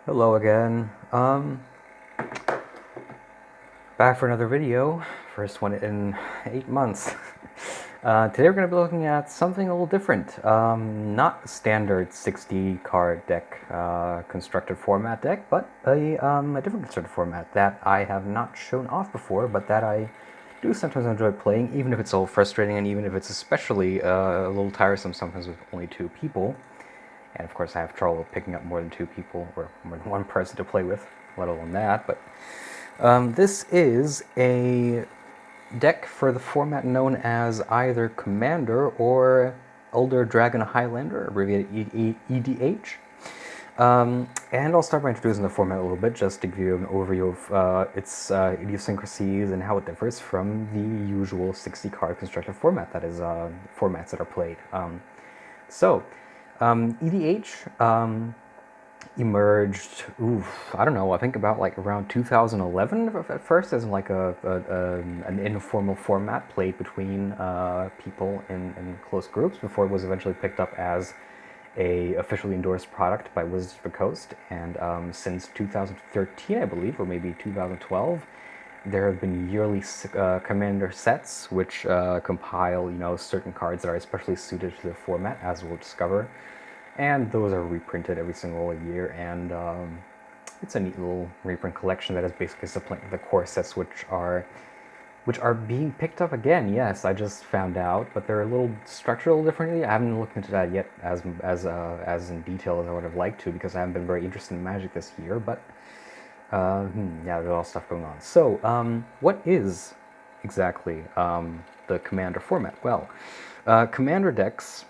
Hello again. Back for another video. First one in 8 months. Today we're going to be looking at something a little different. Not a standard 60 card deck constructed format deck, but a different constructed format that I have not shown off before, but that I do sometimes enjoy playing, even if it's a little frustrating and even if it's especially a little tiresome sometimes with only two people. And of course, I have trouble picking up more than two people or more than one person to play with, let alone that. But this is a deck for the format known as either Commander or Elder Dragon Highlander, abbreviated EDH. And I'll start by introducing the format a little bit, just to give you an overview of its idiosyncrasies and how it differs from the usual 60-card constructed format, that is, formats that are played. EDH emerged, I don't know, I think about like around 2011 at first, as in like an informal format played between people in close groups before it was eventually picked up as a officially endorsed product by Wizards of the Coast. And since 2013, I believe, or maybe 2012, there have been yearly commander sets which compile, certain cards that are especially suited to the format, as we'll discover. And those are reprinted every single year, and it's a neat little reprint collection that is basically supplanting the core sets, which are being picked up again. Yes, I just found out, but they're a little structured a little differently. I haven't looked into that yet as in detail as I would have liked to, because I haven't been very interested in Magic this year. But yeah, there's all stuff going on. So, what is exactly the Commander format? Well, Commander decks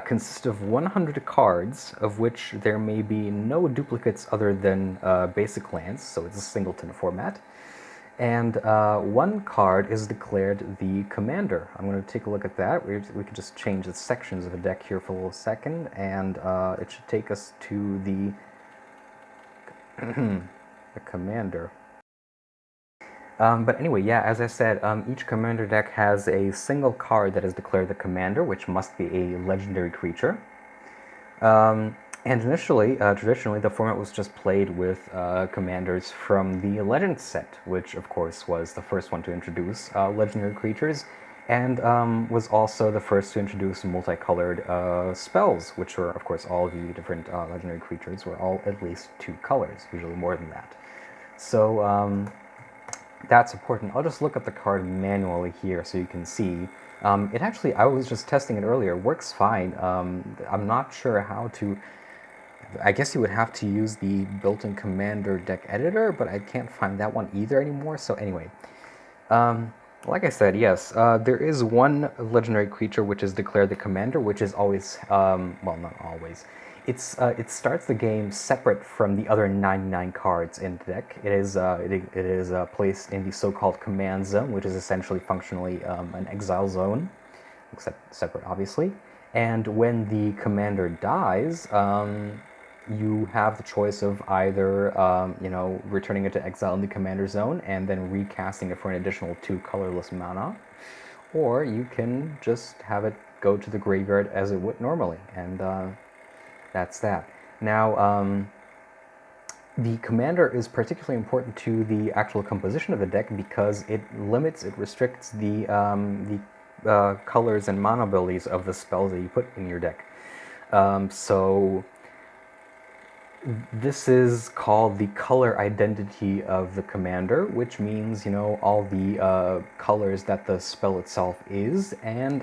consist of 100 cards, of which there may be no duplicates other than basic lands, so it's a singleton format. And one card is declared the commander. I'm going to take a look at that. We could just change the sections of the deck here for a little second, and it should take us to the the commander. But anyway, yeah, as I said, each commander deck has a single card that is declared the commander, which must be a legendary creature. And initially, traditionally, the format was just played with commanders from the Legends set, which, of course, was the first one to introduce legendary creatures, and was also the first to introduce multicolored spells, which were, of course, all the different legendary creatures were all at least two colors, usually more than that. So, that's important. I'll just look up the card manually here so you can see. It actually, I was just testing it earlier, works fine. I'm not sure how to, I guess you would have to use the built-in Commander deck editor, but I can't find that one either anymore. So anyway, like I said, yes, there is one legendary creature which is declared the Commander, which is always, well, not always. It starts the game separate from the other 99 cards in the deck. It is placed in the so-called command zone, which is essentially functionally an exile zone, except separate, obviously. And when the commander dies, you have the choice of either, returning it to exile in the commander zone and then recasting it for an additional 2 colorless mana, or you can just have it go to the graveyard as it would normally, and that's that. Now, the commander is particularly important to the actual composition of the deck because it restricts the colors and mana abilities of the spells that you put in your deck. So this is called the color identity of the commander, which means, all the colors that the spell itself is, and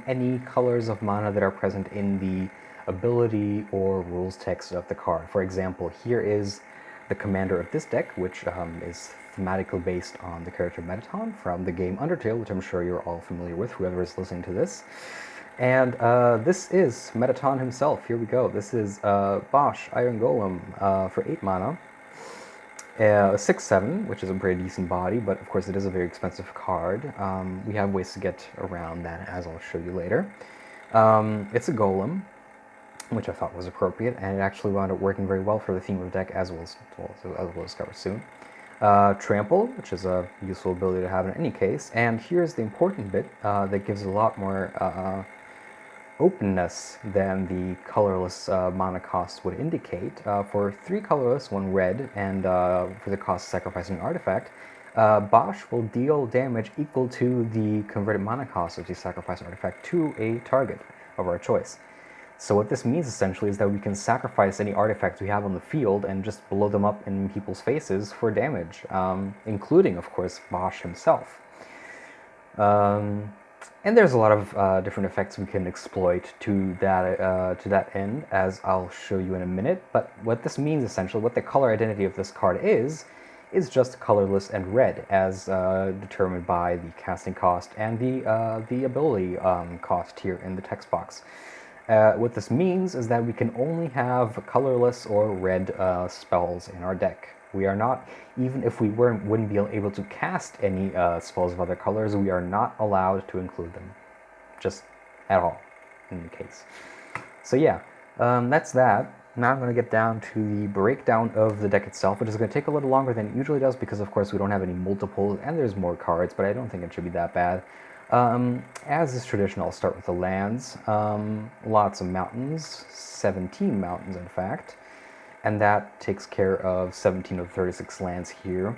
any colors of mana that are present in the ability or rules text of the card. For example, here is the commander of this deck, which is thematically based on the character Metaton from the game Undertale, which I'm sure you're all familiar with, whoever is listening to this. And this is Metaton himself. Here we go. This is Bosh, Iron Golem for 8 mana. 6/7, which is a pretty decent body, but of course it is a very expensive card. We have ways to get around that, as I'll show you later. It's a golem, which I thought was appropriate, and it actually wound up working very well for the theme of the deck, as we'll discover soon. Trample, which is a useful ability to have in any case, and here's the important bit that gives a lot more openness than the colorless mana cost would indicate. For 3 colorless, 1 red, and for the cost of sacrificing an artifact, Bosh will deal damage equal to the converted mana cost of the sacrifice artifact to a target of our choice. So what this means essentially is that we can sacrifice any artifacts we have on the field and just blow them up in people's faces for damage, including, of course, Bosh himself. And there's a lot of different effects we can exploit to that end, as I'll show you in a minute. But what this means essentially, what the color identity of this card is just colorless and red, as determined by the casting cost and the ability cost here in the text box. What this means is that we can only have colorless or red spells in our deck. We are not, even if we wouldn't be able to cast any spells of other colors, we are not allowed to include them. Just at all, in the case. So yeah, that's that. Now I'm going to get down to the breakdown of the deck itself, which is going to take a little longer than it usually does because, of course, we don't have any multiples and there's more cards, but I don't think it should be that bad. As is traditional, I'll start with the lands. Lots of mountains, 17 mountains in fact, and that takes care of 17 of the 36 lands here.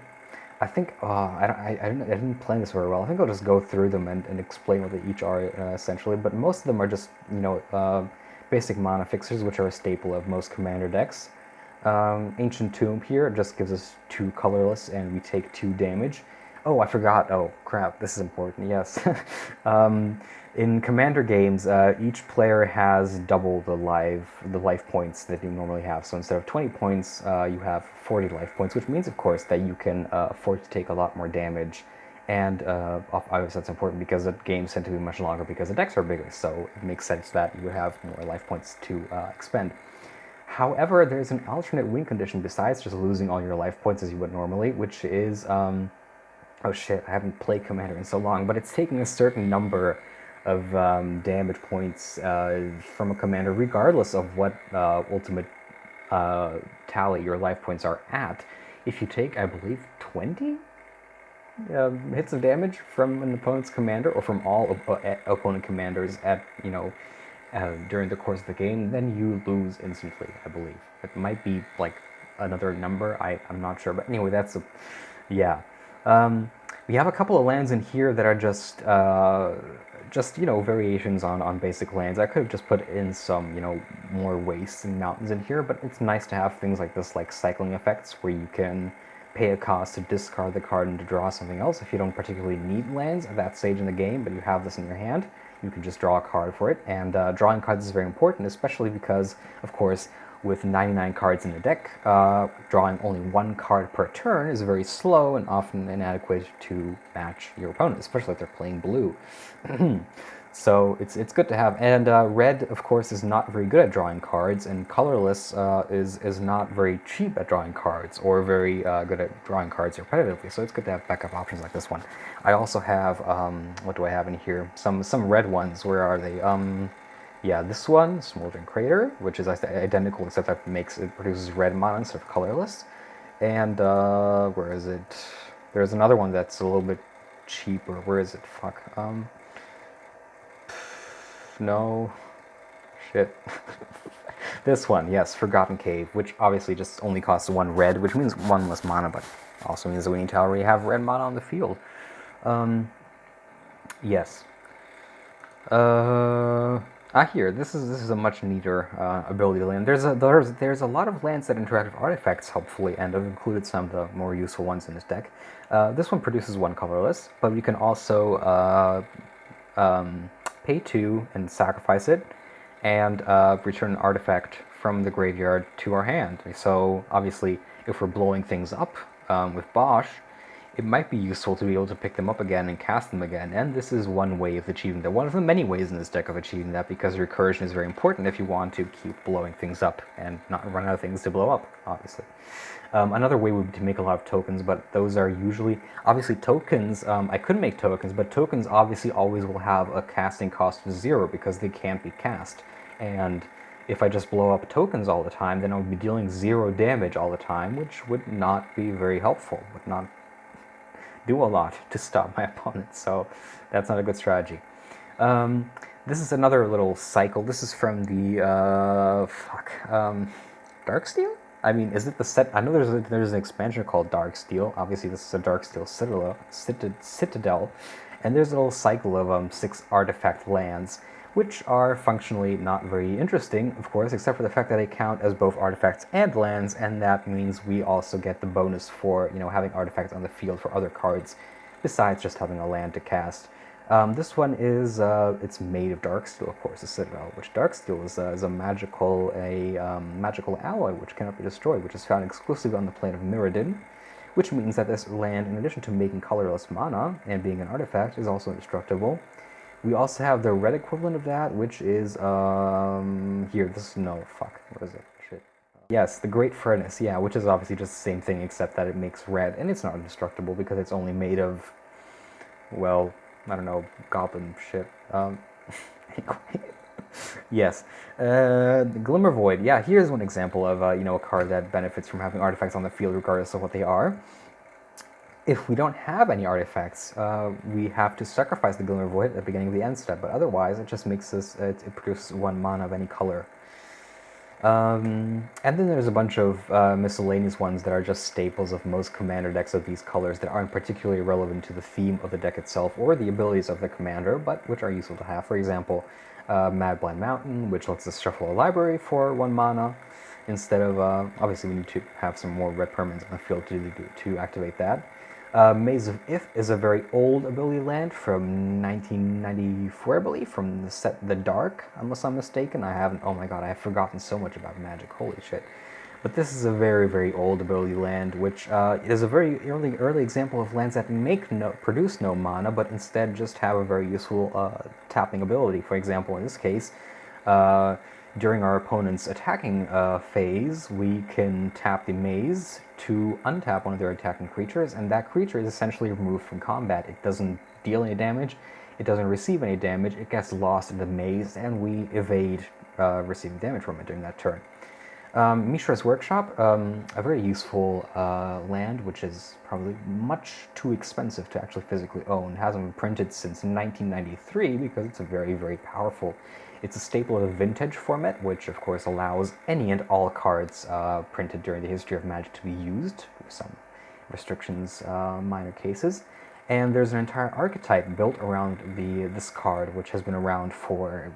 I think, I didn't plan this very well. I think I'll just go through them and explain what they each are essentially, but most of them are just, basic mana fixers, which are a staple of most commander decks. Ancient Tomb here just gives us 2 colorless and we take 2 damage. Oh, I forgot. Oh, crap. This is important. Yes. In commander games, each player has double the life points that you normally have. So instead of 20 points, you have 40 life points, which means, of course, that you can afford to take a lot more damage. And obviously that's important because the games tend to be much longer because the decks are bigger. So it makes sense that you would have more life points to expend. However, there's an alternate win condition besides just losing all your life points as you would normally, which is... oh shit, I haven't played Commander in so long, but it's taking a certain number of damage points from a commander, regardless of what ultimate tally your life points are at. If you take, I believe, 20 hits of damage from an opponent's commander, or from all opponent commanders at, during the course of the game, then you lose instantly, I believe. It might be, like, another number, I'm not sure, but anyway, that's a... yeah. We have a couple of lands in here that are just variations on basic lands. I could have just put in some, more wastes and mountains in here, but it's nice to have things like this, like cycling effects, where you can pay a cost to discard the card and to draw something else. If you don't particularly need lands at that stage in the game, but you have this in your hand, you can just draw a card for it. And drawing cards is very important, especially because, of course, with 99 cards in the deck, drawing only 1 card per turn is very slow and often inadequate to match your opponent, especially if they're playing blue. So it's good to have. And red, of course, is not very good at drawing cards, and colorless is not very cheap at drawing cards, or very good at drawing cards repetitively. So it's good to have backup options like this one. I also have, what do I have in here? Some red ones. Where are they? Yeah, this one, Smoldering Crater, which is identical except that it produces red mana instead of colorless. And where is it? There's another one that's a little bit cheaper. Where is it? Fuck. No. Shit. This one, yes, Forgotten Cave, which obviously just only costs 1 red, which means 1 less mana, but also means that we need to already have red mana on the field. Yes. Here, this is a much neater ability land. There's a lot of lands that interact with artifacts helpfully, and I've included some of the more useful ones in this deck. This one produces 1 colorless, but you can also pay 2 and sacrifice it, and return an artifact from the graveyard to our hand. So obviously, if we're blowing things up with Bosh, it might be useful to be able to pick them up again and cast them again, and this is one way of achieving that. One of the many ways in this deck of achieving that, because recursion is very important if you want to keep blowing things up and not run out of things to blow up, obviously. Another way would be to make a lot of tokens, but those are usually... Obviously, tokens... I could make tokens, but tokens obviously always will have a casting cost of 0 because they can't be cast. And if I just blow up tokens all the time, then I would be dealing 0 damage all the time, which would not be very helpful, would not do a lot to stop my opponent, so that's not a good strategy. This is another little cycle. This is from the Darksteel. I mean, is it the set? I know there's an expansion called Darksteel. Obviously, this is a Darksteel Citadel, and there's a little cycle of 6 artifact lands, which are functionally not very interesting, of course, except for the fact that they count as both artifacts and lands, and that means we also get the bonus for having artifacts on the field for other cards, besides just having a land to cast. This one is it's made of Darksteel, of course, the Citadel, which Darksteel is a magical alloy which cannot be destroyed, which is found exclusively on the plane of Mirrodin, which means that this land, in addition to making colorless mana and being an artifact, is also indestructible. We also have the red equivalent of that, which is here. What is it? Shit. Yes, the Great Furnace. Yeah, which is obviously just the same thing, except that it makes red, and it's not indestructible because it's only made of, well, I don't know, goblin shit. Anyway, yes. The Glimmer Void. Yeah, here's one example of a card that benefits from having artifacts on the field regardless of what they are. If we don't have any artifacts, we have to sacrifice the Glimmer Void at the beginning of the end step, but otherwise it just makes this, it produces 1 mana of any color. And then there's a bunch of miscellaneous ones that are just staples of most commander decks of these colors that aren't particularly relevant to the theme of the deck itself or the abilities of the commander, but which are useful to have. For example, Mad Blind Mountain, which lets us shuffle a library for 1 mana, instead of, obviously we need to have some more red permanents on the field to activate that. Maze of Ith is a very old ability land from 1994, I believe, from the set The Dark, unless I'm mistaken. Oh my god, I have forgotten so much about Magic, holy shit. But this is a very, very old ability land, which is a very early example of lands that produce no mana, but instead just have a very useful tapping ability. For example, in this case, during our opponent's attacking phase, we can tap the Maze to untap one of their attacking creatures, and that creature is essentially removed from combat. It doesn't deal any damage, it doesn't receive any damage, it gets lost in the Maze, and we evade receiving damage from it during that turn. Mishra's Workshop, a very useful land, which is probably much too expensive to actually physically own. It hasn't been printed since 1993 because it's a very, very powerful. It's a staple of the Vintage format, which of course allows any and all cards printed during the history of Magic to be used, with some restrictions, minor cases. And there's an entire archetype built around this card, which has been around for,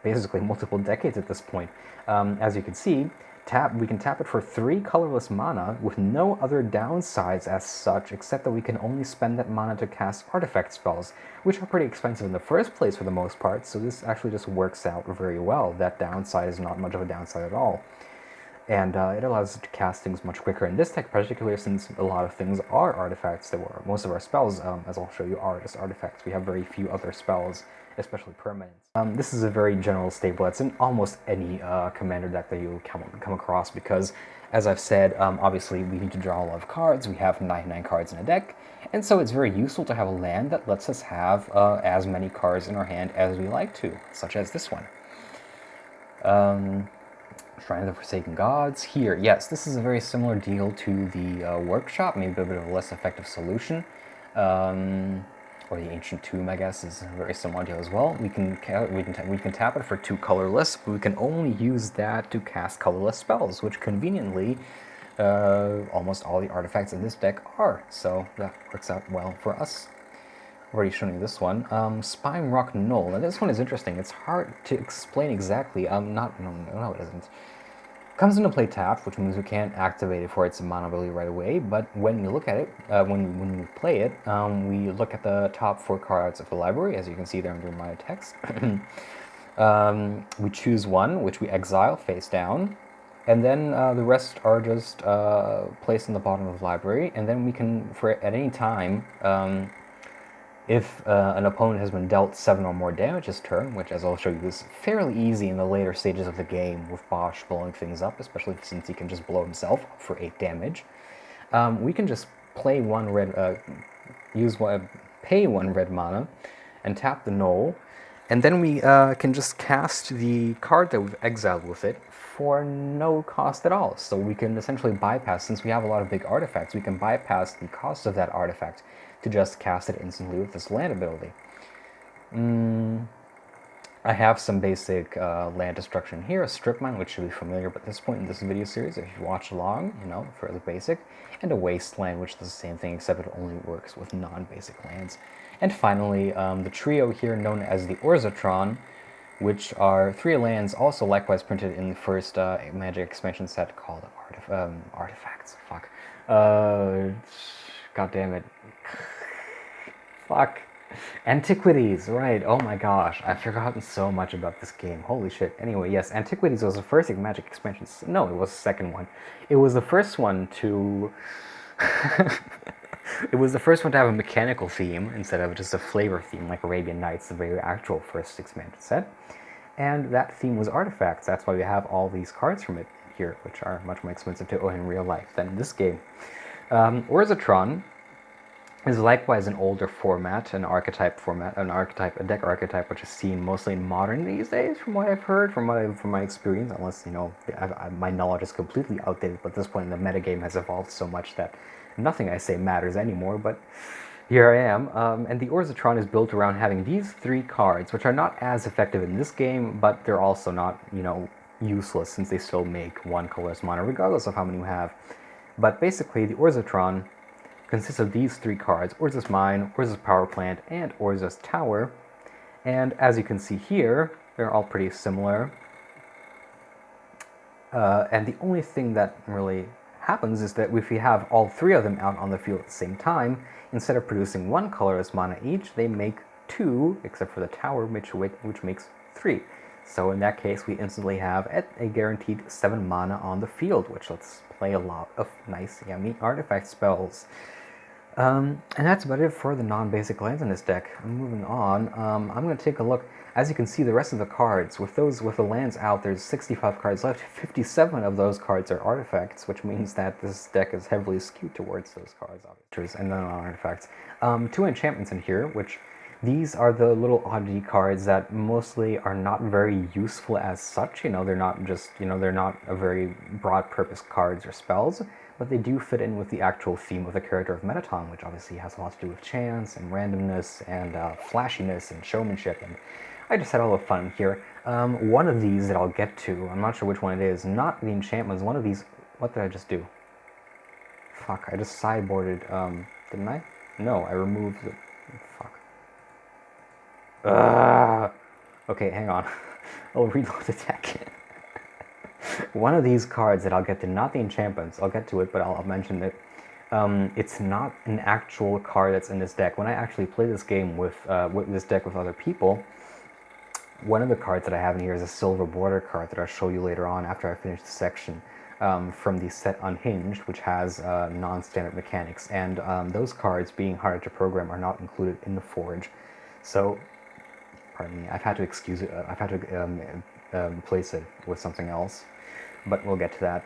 basically multiple decades at this point. As you can see, we can tap it for 3 colorless mana with no other downsides as such, except that we can only spend that mana to cast artifact spells, which are pretty expensive in the first place for the most part, so this actually just works out very well. That downside is not much of a downside at all. And it allows us to cast things much quicker in this deck, particularly since a lot of things are artifacts. Most of our spells, as I'll show you, are just artifacts. We have very few other spells, especially permanents. This is a very general staple that's in almost any commander deck that you'll come across because, as I've said, obviously we need to draw a lot of cards. We have 99 cards in a deck, and so it's very useful to have a land that lets us have as many cards in our hand as we like to, such as this one. Shrine of the Forsaken Gods. Here, yes, this is a very similar deal to the Workshop, maybe a bit of a less effective solution. Or the Ancient Tomb, I guess, is a very similar deal as well. We can tap it for 2 colorless, but we can only use that to cast colorless spells, which conveniently almost all the artifacts in this deck are. So that works out well for us. I've already shown you this one. Spine Rock Knoll. Now this one is interesting. It's hard to explain exactly. No, it isn't. Comes into play tapped, which means we can't activate it for its mana ability right away, but when we look at it, when we play it, we look at the top 4 cards of the library, as you can see there under my text. We choose one, which we exile face down, and then the rest are just placed in the bottom of the library, and then we can, at any time, if an opponent has been dealt 7 or more damage this turn, which, as I'll show you, is fairly easy in the later stages of the game with Bosh blowing things up, especially since he can just blow himself up for 8 damage, we can just play 1 red, pay 1 red mana, and tap the Knoll, and then we can just cast the card that we've exiled with it for no cost at all. So we can essentially bypass, since we have a lot of big artifacts, we can bypass the cost of that artifact to just cast it instantly with this land ability. I have some basic land destruction here, a strip mine, which should be familiar at this point in this video series if you watch along, you know, fairly basic, and a wasteland, which does the same thing except it only works with non-basic lands. And finally, the trio here known as the Orzatron, which are 3 lands also likewise printed in the first Magic expansion set called Artifacts. Fuck. God damn it. Fuck. Antiquities, right. Oh my gosh. I've forgotten so much about this game. Holy shit. Anyway, yes, Antiquities was the first Magic expansion. No, it was the second one. It was the first one to... It was the first one to have a mechanical theme instead of just a flavor theme like Arabian Nights, the very actual first expansion set. And that theme was artifacts. That's why we have all these cards from it here, which are much more expensive to own in real life than in this game. Orzatron is likewise an older format, an deck archetype, which is seen mostly in Modern these days, from what I've heard, from my experience. Unless, you know, my knowledge is completely outdated. But at this point, the metagame has evolved so much that nothing I say matters anymore. But here I am, and the Orzatron is built around having these 3 cards, which are not as effective in this game, but they're also not, you know, useless since they still make 1 colorless mana, regardless of how many you have. But basically, the Orzatron consists of these 3 cards: Urza's Mine, Urza's Power Plant, and Urza's Tower. And as you can see here, they're all pretty similar. And the only thing that really happens is that if we have all 3 of them out on the field at the same time, instead of producing 1 colorless mana each, they make 2, except for the Tower, which makes 3. So in that case, we instantly have a guaranteed 7 mana on the field, which lets play a lot of nice, yummy artifact spells. And that's about it for the non-basic lands in this deck. Moving on, I'm going to take a look. As you can see, the rest of the cards, with the lands out, there's 65 cards left. 57 of those cards are artifacts, which means that this deck is heavily skewed towards those cards, obviously, and then on artifacts. 2 enchantments in here, which these are the little oddity cards that mostly are not very useful as such. You know, they're not just, you know, they're not a very broad purpose cards or spells, but they do fit in with the actual theme of the character of Mettaton, which obviously has a lot to do with chance and randomness and flashiness and showmanship, and I just had all the fun here. One of these that I'll get to, I'm not sure which one it is, not the enchantments, one of these, what did I just do? Fuck, I just sideboarded, didn't I? No, I removed the, fuck. Okay, hang on. I'll reload the deck. One of these cards that I'll get to, not the enchantments, I'll get to it, but I'll mention it. It's not an actual card that's in this deck. When I actually play this game with this deck with other people, one of the cards that I have in here is a silver border card that I'll show you later on after I finish the section from the set Unhinged, which has non-standard mechanics, and those cards, being harder to program, are not included in the Forge. So, pardon me, I've had to excuse it. I've had to replace it with something else, but we'll get to that.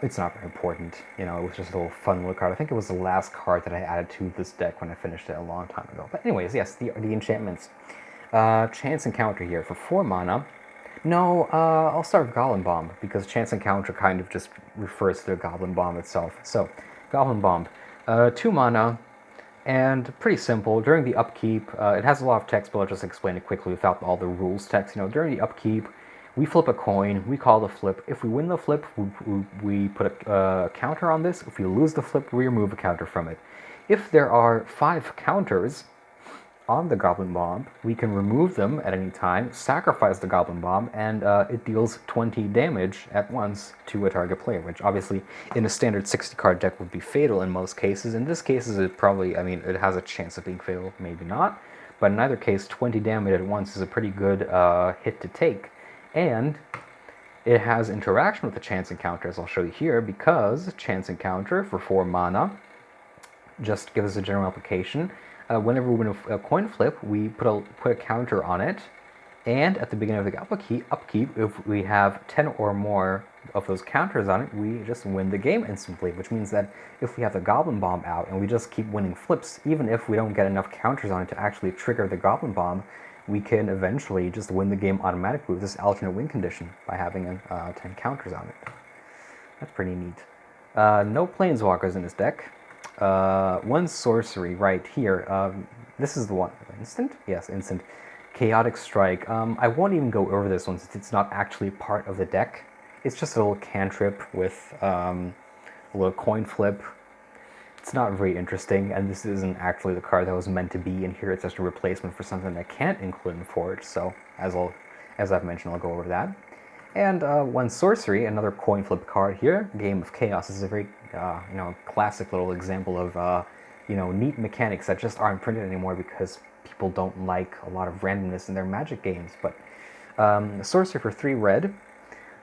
It's not very important, you know, it was just a little fun little card. I think it was the last card that I added to this deck when I finished it a long time ago. But anyways, yes, the enchantments. Chance Encounter here for 4 mana. No, I'll start with Goblin Bomb, because Chance Encounter kind of just refers to the Goblin Bomb itself. So, Goblin Bomb, 2 mana, and pretty simple. During the upkeep, it has a lot of text, but I'll just explain it quickly without all the rules text. You know, during the upkeep, we flip a coin, we call the flip. If we win the flip, we put a counter on this. If we lose the flip, we remove a counter from it. If there are 5 counters on the Goblin Bomb, we can remove them at any time, sacrifice the Goblin Bomb, and it deals 20 damage at once to a target player, which obviously in a standard 60-card deck would be fatal in most cases. In this case, it probably, I mean, it has a chance of being fatal, maybe not, but in either case, 20 damage at once is a pretty good hit to take. And it has interaction with the Chance Encounter, as I'll show you here, because Chance Encounter for 4 mana just gives us a general application. Whenever we win a coin flip, we put a counter on it, and at the beginning of the upkeep, if we have 10 or more of those counters on it, we just win the game instantly, which means that if we have the Goblin Bomb out and we just keep winning flips, even if we don't get enough counters on it to actually trigger the Goblin Bomb, we can eventually just win the game automatically with this alternate win condition by having 10 counters on it. That's pretty neat. No Planeswalkers in this deck. 1 sorcery right here. this is the one. Instant? Yes, instant. Chaotic Strike. I won't even go over this one since it's not actually part of the deck. It's just a little cantrip with a little coin flip. It's not very interesting, and this isn't actually the card that was meant to be in here. It's just a replacement for something that can't include in Forge, so as I've mentioned, I'll go over that. And one sorcery, another coin flip card here. Game of Chaos is a very classic little example of neat mechanics that just aren't printed anymore because people don't like a lot of randomness in their Magic games. But sorcery for 3 red.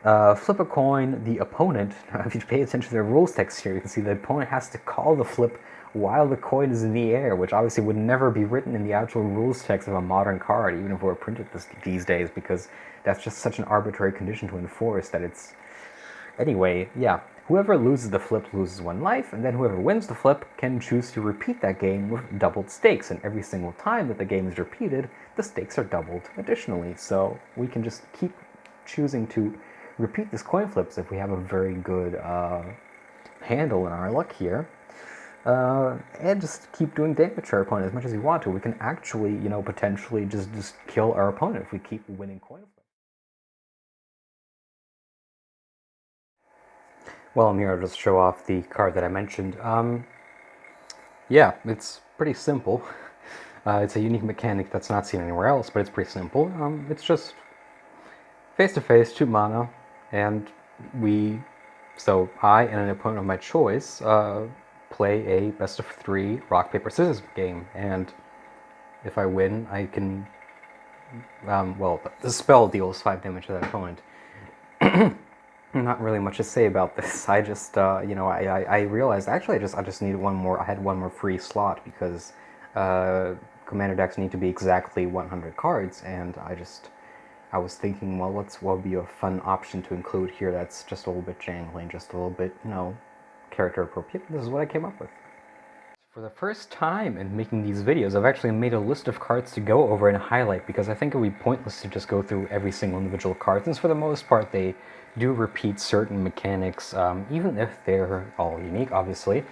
Flip a coin, the opponent, if you pay attention to the rules text here, you can see the opponent has to call the flip while the coin is in the air, which obviously would never be written in the actual rules text of a modern card, even if it were printed these days, because that's just such an arbitrary condition to enforce that it's... Anyway, yeah, whoever loses the flip loses 1 life, and then whoever wins the flip can choose to repeat that game with doubled stakes, and every single time that the game is repeated, the stakes are doubled additionally, so we can just keep choosing to repeat this coin flips if we have a very good handle in our luck here. And just keep doing damage to our opponent as much as we want to. We can actually, potentially just kill our opponent if we keep winning coin flips. Well, I'm here to just show off the card that I mentioned. Yeah, it's pretty simple. It's a unique mechanic that's not seen anywhere else, but it's pretty simple. It's just face-to-face, 2 mana, and I and an opponent of my choice play a best-of-3 rock, paper, scissors game, and if I win, I can, the spell deals 5 damage to that opponent. Not really much to say about this. I just, I realized, actually, I just needed one more, I had one more free slot, because commander decks need to be exactly 100 cards, and I was thinking, well, what would be a fun option to include here that's just a little bit jangling, just a little bit, character appropriate. This is what I came up with. For the first time in making these videos, I've actually made a list of cards to go over and highlight, because I think it would be pointless to just go through every single individual card, since for the most part they do repeat certain mechanics, even if they're all unique, obviously.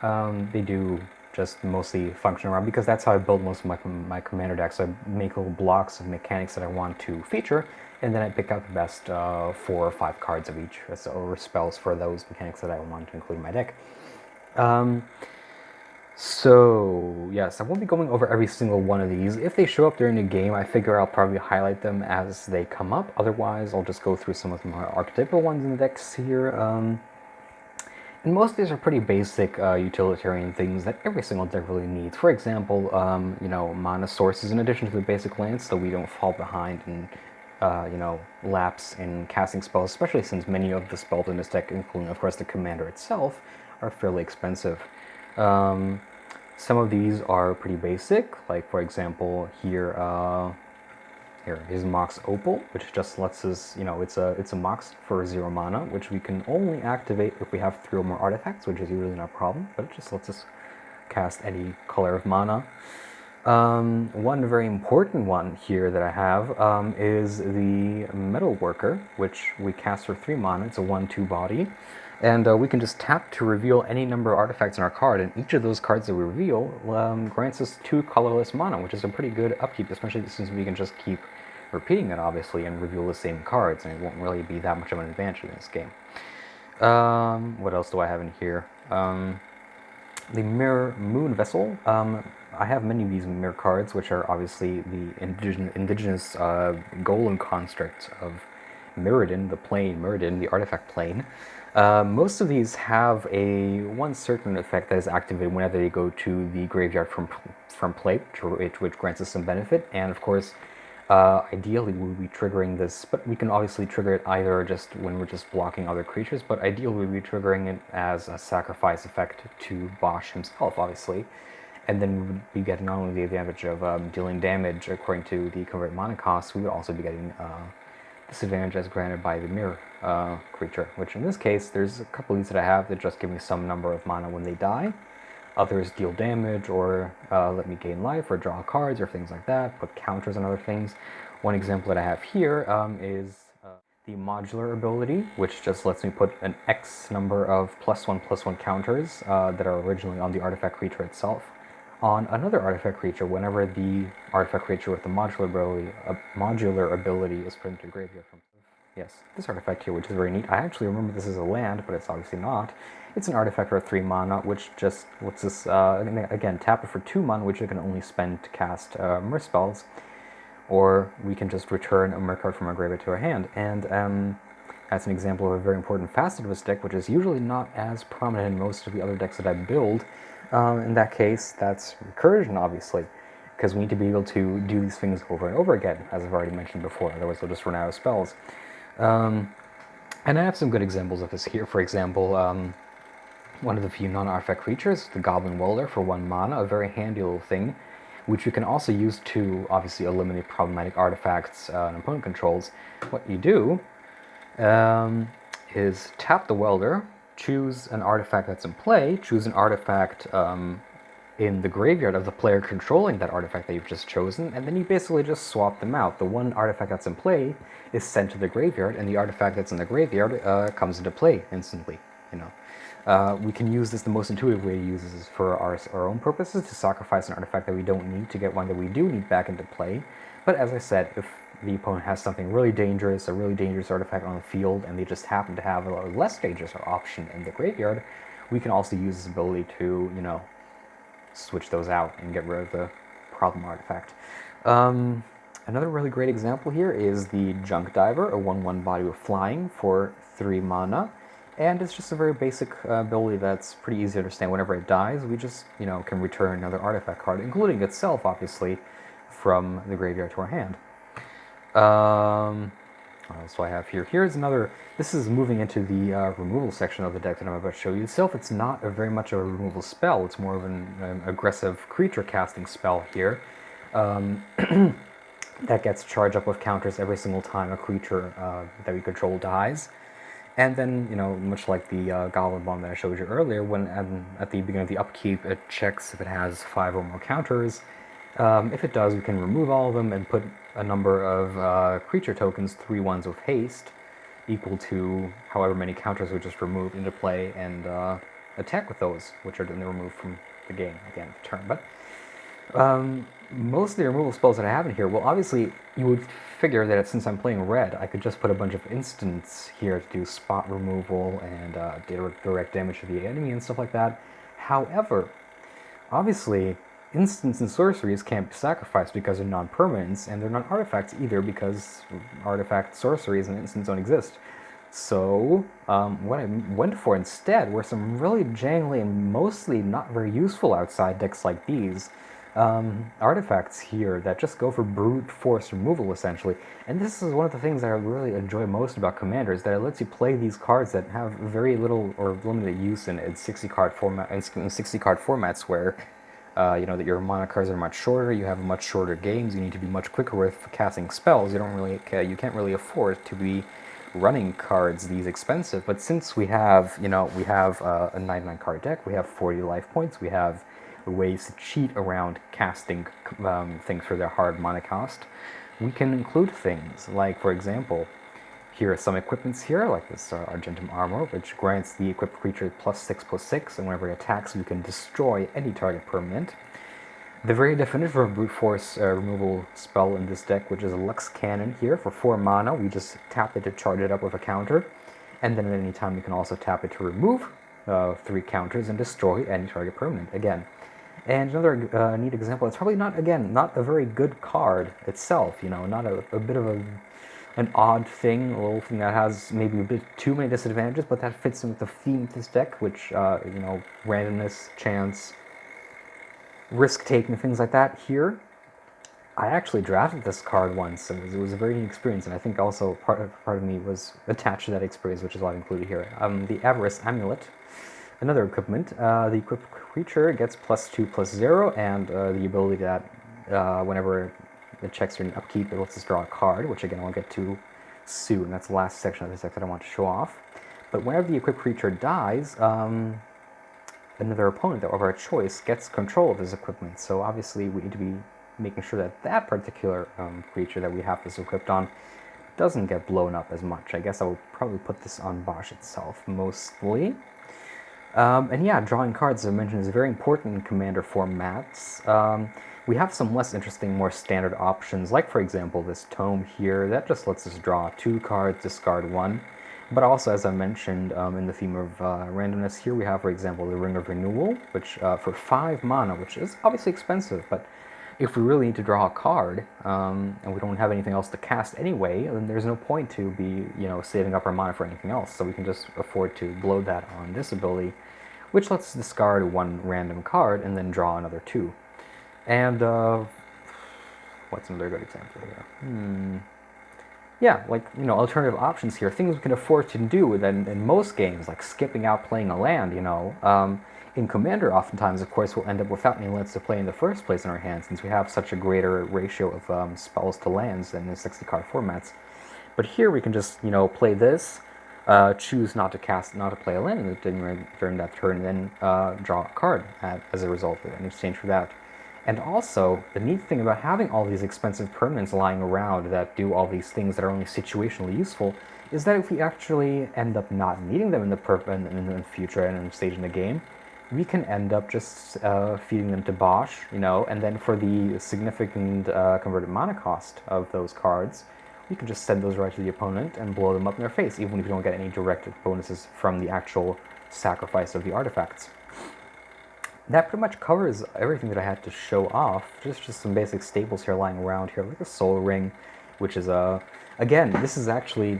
They do just mostly function around, because that's how I build most of my commander decks. I make little blocks of mechanics that I want to feature, and then I pick out the best 4 or 5 cards of each, or spells for those mechanics that I want to include in my deck. So, yes, I won't be going over every single one of these. If they show up during the game, I figure I'll probably highlight them as they come up. Otherwise, I'll just go through some of the more archetypal ones in the decks here. And most of these are pretty basic utilitarian things that every single deck really needs. For example, mana sources in addition to the basic lands, so we don't fall behind and, lapse in casting spells, especially since many of the spells in this deck, including, of course, the commander itself, are fairly expensive. Some of these are pretty basic, like, for example, here is Mox Opal, which just lets us, it's a Mox for 0 mana, which we can only activate if we have 3 or more artifacts, which is usually not a problem, but it just lets us cast any color of mana. One very important one here that I have is the Metal Worker, which we cast for 3 mana. It's a 1/2 body. And we can just tap to reveal any number of artifacts in our card, and each of those cards that we reveal grants us 2 colorless mana, which is a pretty good upkeep, especially since we can just keep repeating it, obviously, and reveal the same cards, and it won't really be that much of an advantage in this game. What else do I have in here? The Mirror Moon Vessel. I have many of these mirror cards, which are obviously the indigenous golem construct of Mirrodin, the plane, Mirrodin, the artifact plane. Most of these have one certain effect that is activated whenever they go to the graveyard from play, which grants us some benefit. And of course, ideally we'll be triggering this, but we can obviously trigger it either just when we're just blocking other creatures, but ideally we'll be triggering it as a sacrifice effect to Bosh himself, obviously. And then we would be getting not only the advantage of dealing damage according to the convert mana cost, we would also be getting disadvantage as granted by the mirror creature, which in this case, there's a couple of these that I have that just give me some number of mana when they die. Others deal damage, or let me gain life, or draw cards, or things like that, put counters on other things. One example that I have here is the modular ability, which just lets me put an X number of +1/+1 counters that are originally on the artifact creature itself on another artifact creature whenever the artifact creature with the modular ability is put into graveyard from. Yes, this artifact here, which is very neat. I actually remember this as a land, but it's obviously not. It's an artifact for 3 mana, which just lets us, again, tap it for 2 mana, which you can only spend to cast Mer spells, or we can just return a Mer card from our graveyard to our hand. And that's an example of a very important facet of this deck, which is usually not as prominent in most of the other decks that I build. In that case, that's recursion, obviously, because we need to be able to do these things over and over again, as I've already mentioned before, otherwise we'll just run out of spells. And I have some good examples of this here. For example, one of the few non-artifact creatures, the Goblin Welder for 1 mana, a very handy little thing, which you can also use to obviously eliminate problematic artifacts and opponent controls. What you do is tap the Welder, choose an artifact that's in play, choose an artifact in the graveyard of the player controlling that artifact that you've just chosen, and then you basically just swap them out. The one artifact that's in play is sent to the graveyard, and the artifact that's in the graveyard comes into play instantly. We can use this, the most intuitive way to use this is for our own purposes, to sacrifice an artifact that we don't need to get one that we do need back into play. But as I said, if the opponent has something really dangerous, a really dangerous artifact on the field, and they just happen to have a less dangerous option in the graveyard, we can also use this ability to, switch those out and get rid of the problem artifact. Another really great example here is the Junk Diver, a 1/1 body with flying for 3 mana. And it's just a very basic ability that's pretty easy to understand. Whenever it dies, we just, can return another artifact card, including itself, obviously, from the graveyard to our hand. What else do I have here? Here's another, this is moving into the removal section of the deck that I'm about to show you. Itself, it's not very much of a removal spell. It's more of an aggressive creature casting spell here. That gets charged up with counters every single time a creature that we control dies. And then, much like the Goblin Bomb that I showed you earlier, when at the beginning of the upkeep, it checks if it has 5 or more counters. If it does, we can remove all of them and put a number of creature tokens, 3 ones with haste, equal to however many counters we just removed, into play and attack with those, which are then removed from the game at the end of the turn. But most of the removal spells that I have in here, well, obviously, you would figure that since I'm playing red, I could just put a bunch of instants here to do spot removal and direct damage to the enemy and stuff like that. However, obviously, instants and sorceries can't be sacrificed because they're non-permanents, and they're not artifacts either because artifact sorceries and instants don't exist. So, what I went for instead were some really jangly and mostly not very useful outside decks like these. Artifacts here that just go for brute force removal, essentially. And this is one of the things that I really enjoy most about Commander, is that it lets you play these cards that have very little or limited use in 60-card format, in 60-card formats where that your mana cards are much shorter, you have much shorter games, you need to be much quicker with casting spells. You can't really afford to be running cards these expensive. But since we have a 99 card deck, we have 40 life points, we have ways to cheat around casting things for their hard mana cost, we can include things like, for example, here are some equipments here, like this Argentum Armor, which grants the equipped creature +6/+6, and whenever it attacks, you can destroy any target permanent. The very definitive of brute force removal spell in this deck, which is a Lux Cannon here for 4 mana, we just tap it to charge it up with a counter, and then at any time we can also tap it to remove 3 counters and destroy any target permanent again. And another neat example, it's probably not a very good card itself, not a bit of an odd thing, a little thing that has maybe a bit too many disadvantages, but that fits in with the theme of this deck, which, randomness, chance, risk-taking, things like that. Here, I actually drafted this card once, and it was a very neat experience, and I think also part of me was attached to that experience, which is why I've included here. The Avarice Amulet. Another equipment, the equipped creature gets +2/+0, and the ability that whenever it checks your upkeep, it lets us draw a card, which again I'll get to soon. That's the last section of this deck that I want to show off. But whenever the equipped creature dies, another opponent of our choice gets control of this equipment. So obviously we need to be making sure that that particular creature that we have this equipped on doesn't get blown up as much. I guess I will probably put this on Bosh itself mostly. And yeah, drawing cards, as I mentioned, is very important in Commander formats. We have some less interesting, more standard options, like, for example, this tome here, that just lets us draw 2 cards, discard 1. But also, as I mentioned, in the theme of randomness, here we have, for example, the Ring of Renewal, which for 5 mana, which is obviously expensive, but if we really need to draw a card, and we don't have anything else to cast anyway, then there's no point to be, saving up our mana for anything else. So we can just afford to blow that on this ability, which lets us discard 1 random card and then draw another 2. And what's another good example here? Yeah, like, alternative options here, things we can afford to do in most games, like skipping out playing a land, in Commander, oftentimes, of course, we'll end up without any lands to play in the first place in our hands, since we have such a greater ratio of spells to lands than in 60-card formats. But here we can just, play this, choose not to play a land during that turn, and then draw a card as a result of it in exchange for that. And also, the neat thing about having all these expensive permanents lying around that do all these things that are only situationally useful is that if we actually end up not needing them in the future and in a stage in the game, we can end up just feeding them to Bosh, and then for the significant converted mana cost of those cards, we can just send those right to the opponent and blow them up in their face, even if you don't get any direct bonuses from the actual sacrifice of the artifacts. That pretty much covers everything that I had to show off. Just some basic staples here lying around here, like a Soul Ring, which is again, this is actually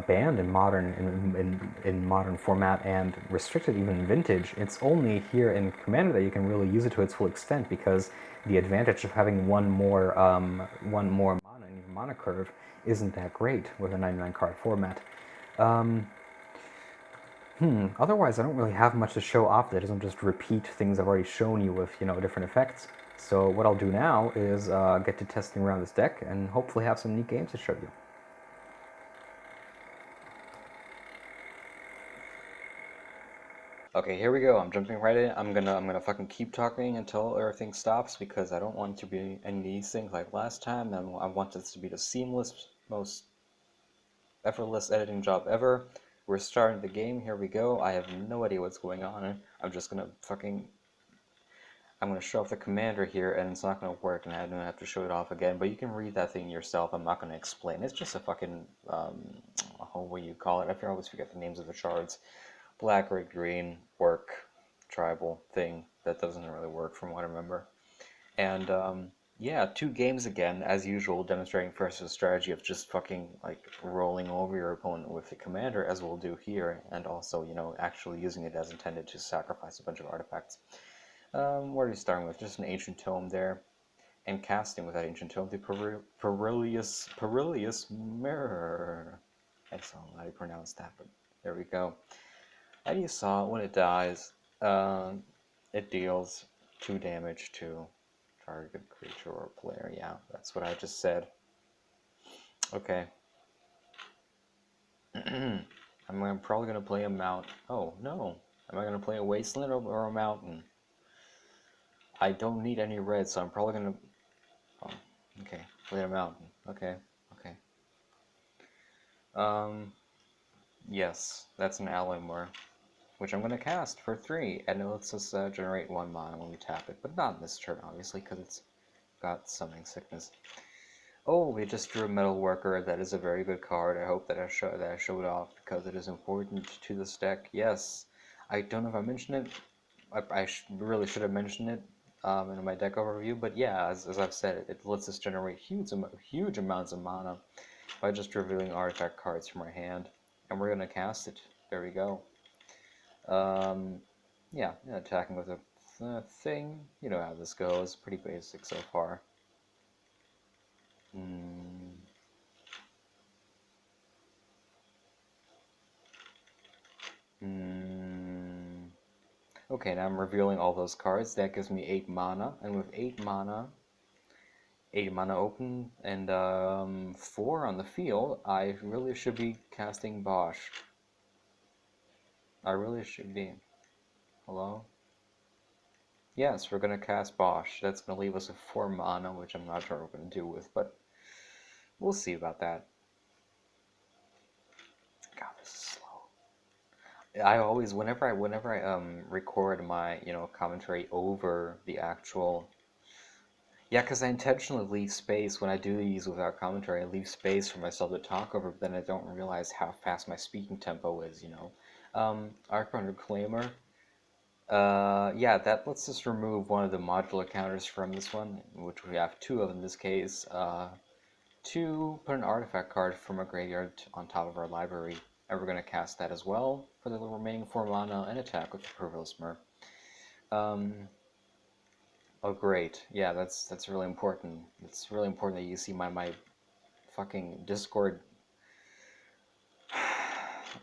banned in modern format and restricted even in Vintage. It's only here in Commander that you can really use it to its full extent, because the advantage of having one more mana in your mana curve isn't that great with a 99 card format. Otherwise, I don't really have much to show off that doesn't just repeat things I've already shown you with, different effects. So what I'll do now is get to testing around this deck and hopefully have some neat games to show you. Okay, here we go. I'm jumping right in. I'm gonna fucking keep talking until everything stops, because I don't want to be any of these things like last time. I want this to be the seamless, most effortless editing job ever. We're starting the game. Here we go. I have no idea what's going on. I'm gonna show off the commander here, and it's not gonna work, and I'm gonna have to show it off again. But you can read that thing yourself. I'm not gonna explain. It's just a fucking what do you call it? I always forget the names of the shards. Black, red, green, work, tribal thing that doesn't really work from what I remember. And yeah, 2 games again, as usual, demonstrating first the strategy of just fucking like rolling over your opponent with the commander, as we'll do here, and also, actually using it as intended to sacrifice a bunch of artifacts. What are we starting with? Just an ancient tome there, and casting with that ancient tome the Perilous Mirror. I don't know how to pronounce that, but there we go. And you saw when it dies, it deals 2 damage to target creature or player. Yeah, that's what I just said. Okay. I'm probably going to play a mount. Oh, no. Am I going to play a wasteland or a mountain? I don't need any red, so I'm probably going to... Oh, okay. Play a mountain. Okay. Okay. Yes, that's an Alloymore, which I'm going to cast for 3, and it lets us generate 1 mana when we tap it, but not in this turn, obviously, because it's got Summoning Sickness. Oh, we just drew a Metal Worker. That is a very good card. I hope that I showed off, because it is important to this deck. Yes, I don't know if I mentioned it. I really should have mentioned it in my deck overview, but yeah, as I've said, it lets us generate huge amounts of mana by just revealing artifact cards from our hand, and we're going to cast it. There we go. Yeah, attacking with a thing. You know how this goes. Pretty basic so far. Okay, now I'm revealing all those cards. That gives me 8 mana, and with 8 mana open, and 4 on the field, I really should be casting Bosh. I really should be. Hello? Yes, we're gonna cast Bosh. That's gonna leave us with 4 mana, which I'm not sure what we're gonna do with, but we'll see about that. God, this is slow. I always, whenever I record my, commentary over the actual, yeah, because I intentionally leave space when I do these without commentary. I leave space for myself to talk over, but then I don't realize how fast my speaking tempo is. Arc Runner Glamour. Yeah, that let's just remove one of the modular counters from this one, which we have two of in this case. To put an artifact card from a graveyard on top of our library, and we're going to cast that as well for the remaining 4 mana and attack with the Perverse Mer. Oh great, yeah, that's really important. It's really important that you see my fucking Discord.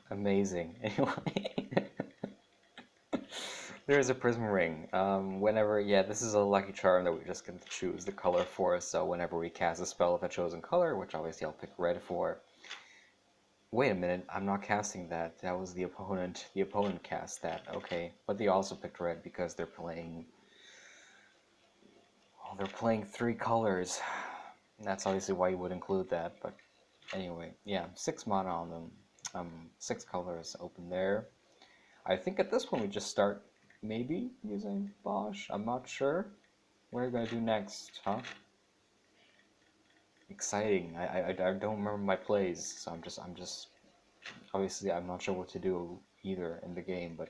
Amazing. Anyway. There is a prism ring. Yeah, this is a lucky charm that we just get to choose the color for. So whenever we cast a spell of a chosen color, which obviously I'll pick red for. Wait a minute, I'm not casting that. That was the opponent. The opponent cast that. Okay, but they also picked red because they're playing. Oh, they're playing 3 colors. And that's obviously why you would include that. But anyway, yeah, 6 mana on them. 6 colors open there. I think at this point we just start maybe using Bosh. I'm not sure. What are we gonna do next, huh? Exciting. I don't remember my plays, so I'm just obviously I'm not sure what to do either in the game, but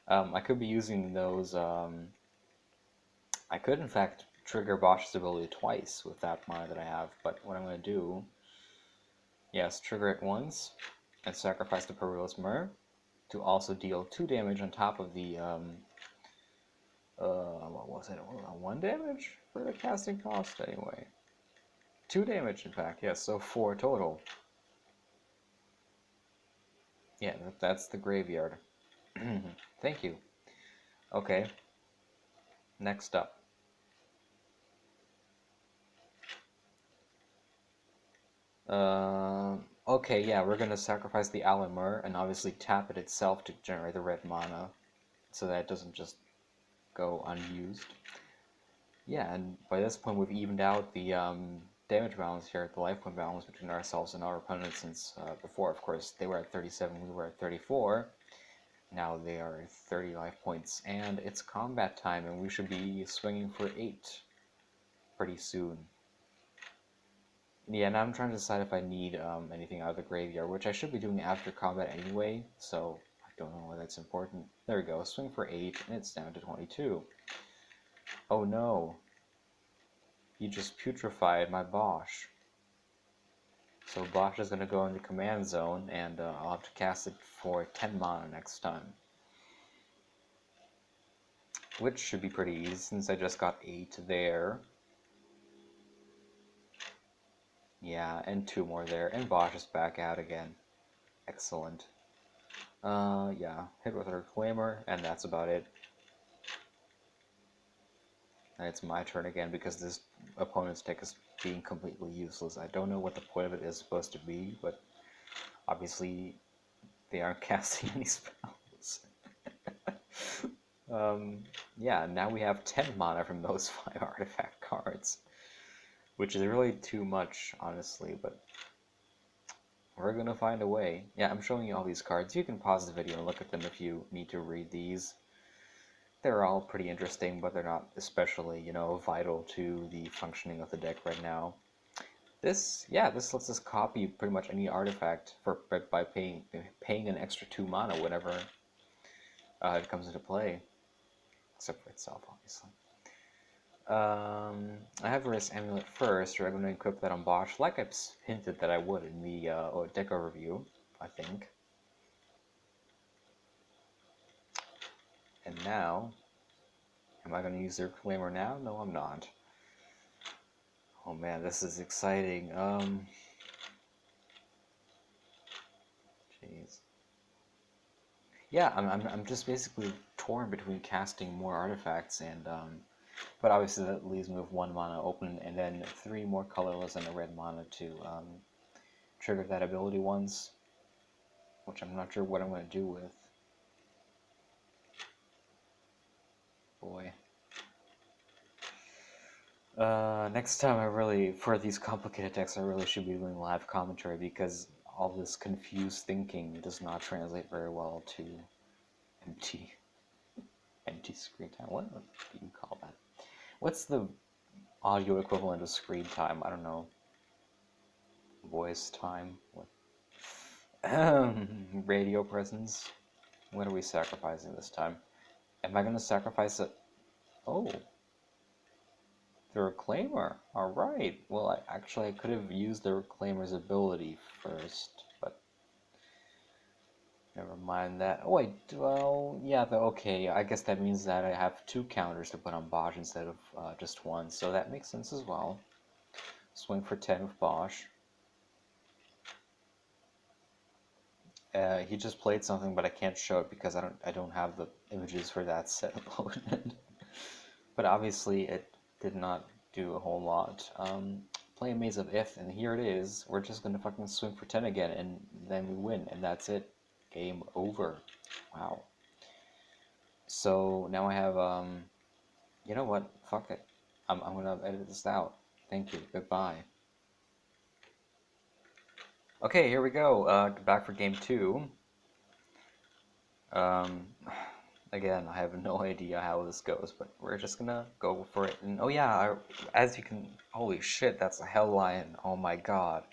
I could be using those. I could in fact trigger Bosch's ability twice with that mana that I have, but what I'm gonna do, yes, trigger it once and sacrifice the Perilous Mer to also deal 2 damage on top of the what was it? 1 damage for the casting cost anyway. 2 damage in fact, yes, so 4 total. Yeah, that's the graveyard. Thank you. Okay, next up. Okay, yeah, we're gonna sacrifice the Alamur and obviously tap it itself to generate the red mana so that it doesn't just go unused. Yeah, and by this point we've evened out the damage balance here, the life point balance between ourselves and our opponents since before, of course, they were at 37, we were at 34. Now they are 30 life points, and it's combat time, and we should be swinging for 8 pretty soon. Yeah, now I'm trying to decide if I need anything out of the graveyard, which I should be doing after combat anyway, so I don't know why that's important. There we go, swing for 8, and it's down to 22. Oh no. He just putrefied my Bosh. So Bosh is going to go into command zone, and I'll have to cast it for 10 mana next time. Which should be pretty easy since I just got 8 there. Yeah, and 2 more there, and Bosh is back out again. Excellent. Yeah, hit with her Glamour, and that's about it. And it's my turn again because this opponent's deck is being completely useless. I don't know what the point of it is supposed to be, but obviously they aren't casting any spells. Yeah, now we have 10 mana from those 5 artifact cards, which is really too much, honestly, but we're gonna find a way. Yeah, I'm showing you all these cards. You can pause the video and look at them if you need to read these. They're all pretty interesting, but they're not especially, vital to the functioning of the deck right now. This lets us copy pretty much any artifact by paying an extra 2 mana whenever it comes into play, except for itself, obviously. I have Risk Amulet first. We're going to equip that on Bosh, like I hinted that I would in the deck overview, I think. And now, am I going to use their Glamour now? No, I'm not. Oh man, this is exciting. Jeez. Yeah, I'm just basically torn between casting more artifacts and but obviously that leaves me with 1 mana open and then 3 more colorless and a red mana to trigger that ability once, which I'm not sure what I'm going to do with. Boy. Next time for these complicated decks, I really should be doing live commentary because all this confused thinking does not translate very well to empty screen time. What do you call that? What's the audio equivalent of screen time? I don't know. Voice time? What? Radio presence? What are we sacrificing this time? Am I gonna sacrifice it? Oh, the Reclaimer. Alright. Well, I could have used the Reclaimer's ability first, but never mind that. Oh, well, yeah, okay. I guess that means that I have 2 counters to put on Bosh instead of just 1, so that makes sense as well. Swing for 10 with Bosh. He just played something, but I can't show it because I don't have the images for that set loaded. But obviously, it did not do a whole lot. Play a Maze of If, and here it is. We're just gonna fucking swing for 10 again, and then we win, and that's it. Game over. Wow. So now I have, you know what? Fuck it. I'm gonna edit this out. Thank you. Goodbye. Okay, here we go. Back for game 2. Again, I have no idea how this goes, but we're just gonna go for it. And oh yeah, as you can, holy shit, that's a Hell Lion. Oh my god.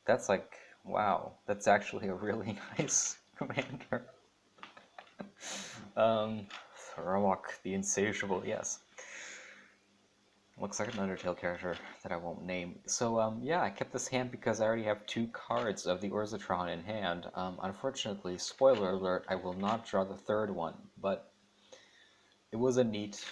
That's like, wow, that's actually a really nice commander. Thromok the Insatiable, yes. Looks like an Undertale character that I won't name. So, yeah, I kept this hand because I already have 2 cards of the Urzatron in hand. Unfortunately, spoiler alert, I will not draw the 3rd one, but it was a neat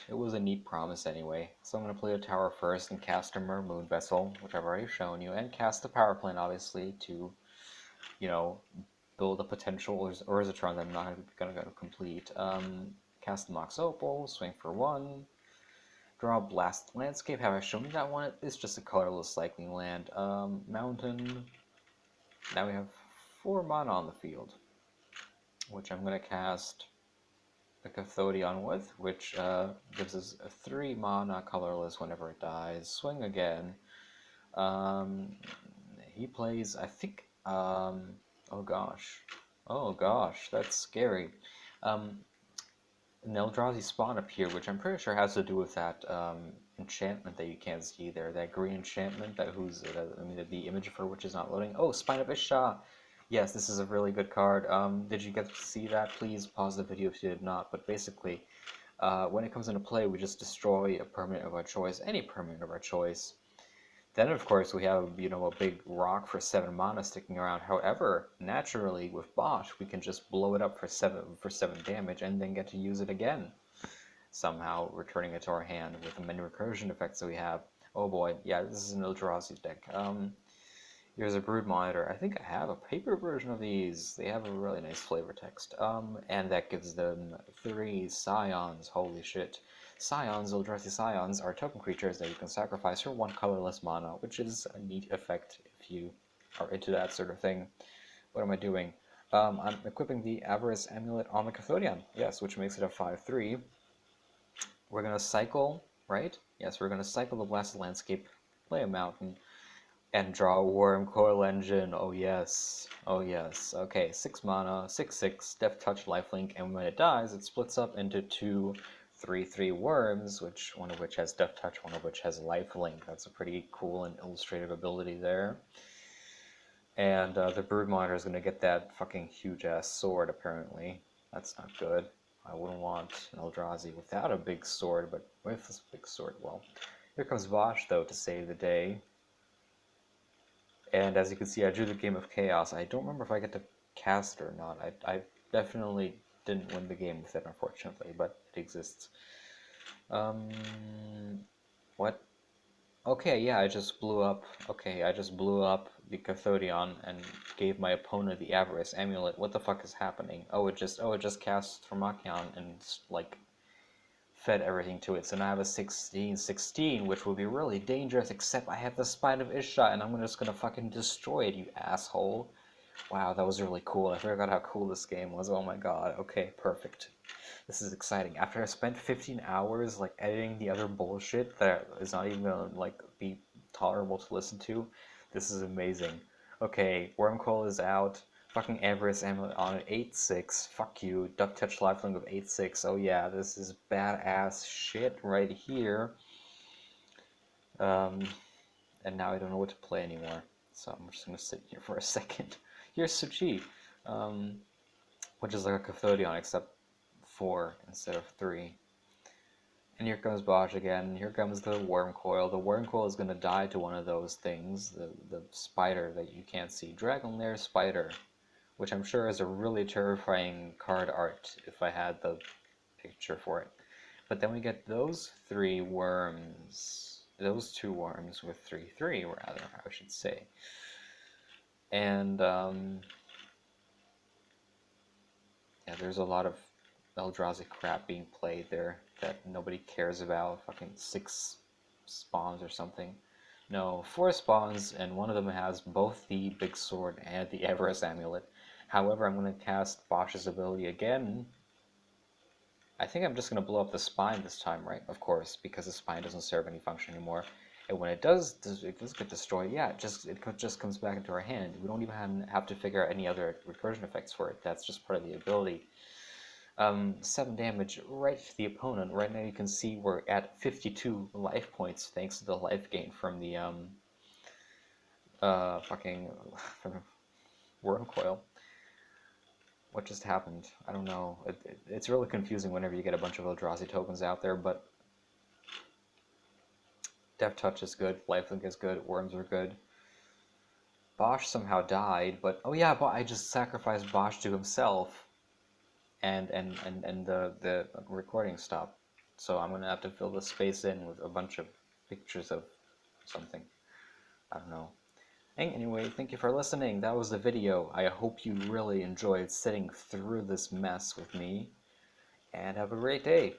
promise anyway. So I'm going to play a tower first and cast a Moon Vessel, which I've already shown you, and cast the power plant, obviously, to, you know, build a potential Urzatron that I'm not going to complete. Cast the Mox Opal, swing for 1. Draw a Blast Landscape. Have I shown you that one? It's just a colorless cycling land. Mountain. Now we have 4 mana on the field, which I'm going to cast the Cathodion with, which gives us a 3 mana colorless whenever it dies. Swing again. He plays, I think, oh gosh, that's scary. An Eldrazi Spawn up here, which I'm pretty sure has to do with that enchantment that you can't see there. That green enchantment, the image for which is not loading. Oh, Spine of Isha! Yes, this is a really good card. Did you get to see that? Please pause the video if you did not. But basically, when it comes into play, we just destroy a permanent of our choice, any permanent of our choice. Then, of course, we have, you know, a big rock for 7 mana sticking around. However, naturally, with Bosh, we can just blow it up for 7 damage and then get to use it again. Somehow, returning it to our hand with the many recursion effects that we have. Oh boy, yeah, this is an Eldrazi deck. Here's a Brood Monitor. I think I have a paper version of these. They have a really nice flavor text. And that gives them 3 Scions. Holy shit. Scions, Eldrazi Scions, are token creatures that you can sacrifice for 1 colorless mana, which is a neat effect if you are into that sort of thing. What am I doing? I'm equipping the Avarice Amulet on the Cathodion, yes, which makes it a 5/3. We're going to cycle, right? Yes, we're going to cycle the Blasted Landscape, play a Mountain, and draw a Worm Coil Engine. Oh yes, oh yes. Okay, 6 mana, 6/6, Death Touch, Lifelink, and when it dies, it splits up into 2 3/3 worms, one of which has Death Touch, one of which has Lifelink. That's a pretty cool and illustrative ability there. And the Brood Monitor is going to get that fucking huge-ass sword, apparently. That's not good. I wouldn't want an Eldrazi without a big sword, but with this big sword, well. Here comes Bosh, though, to save the day. And as you can see, I drew the Game of Chaos. I don't remember if I get to cast it or not. I definitely didn't win the game with it, unfortunately, but it exists. What? Okay, yeah, I just blew up the Cathodion and gave my opponent the Avarice Amulet. What the fuck is happening? Oh, it just cast Thromok and, like, fed everything to it. So now I have a 16/16, which will be really dangerous, except I have the Spine of Isha, and I'm just gonna fucking destroy it, you asshole. Wow, that was really cool. I forgot how cool this game was. Oh my god. Okay, perfect. This is exciting. After I spent 15 hours, like, editing the other bullshit that is not even gonna, like, be tolerable to listen to, this is amazing. Okay, Wormcoil is out. Fucking Everest Amulet on at 8-6. Fuck you. Duck Touch Lifelink of 8-6. Oh yeah, this is badass shit right here. And now I don't know what to play anymore. So I'm just gonna sit here for a second. Here's Suchi, which is like a Cathodion except 4 instead of 3. And here comes Bosh again. Here comes the Wormcoil. The Wormcoil is going to die to one of those things, the spider that you can't see. Dragon Lair Spider, which I'm sure is a really terrifying card art if I had the picture for it. But then we get those 3 worms. Those 2 worms with 3/3, rather, I should say. And, yeah, there's a lot of Eldrazi crap being played there that nobody cares about. Fucking 6 spawns or something. No, 4 spawns, and one of them has both the Big Sword and the Everest Amulet. However, I'm going to cast Bosh's ability again. I think I'm just going to blow up the spine this time, right? Of course, because the spine doesn't serve any function anymore. And when it does get destroyed, yeah, it just comes back into our hand. We don't even have to figure out any other recursion effects for it. That's just part of the ability. 7 damage right to the opponent. Right now you can see we're at 52 life points thanks to the life gain from the fucking Wormcoil. What just happened? I don't know. It's really confusing whenever you get a bunch of Eldrazi tokens out there, but Death Touch is good, Lifelink is good, Worms are good. Bosh somehow died, but oh yeah, I just sacrificed Bosh to himself. And the recording stopped. So I'm gonna have to fill the space in with a bunch of pictures of something. I don't know. Anyway, thank you for listening. That was the video. I hope you really enjoyed sitting through this mess with me. And have a great day.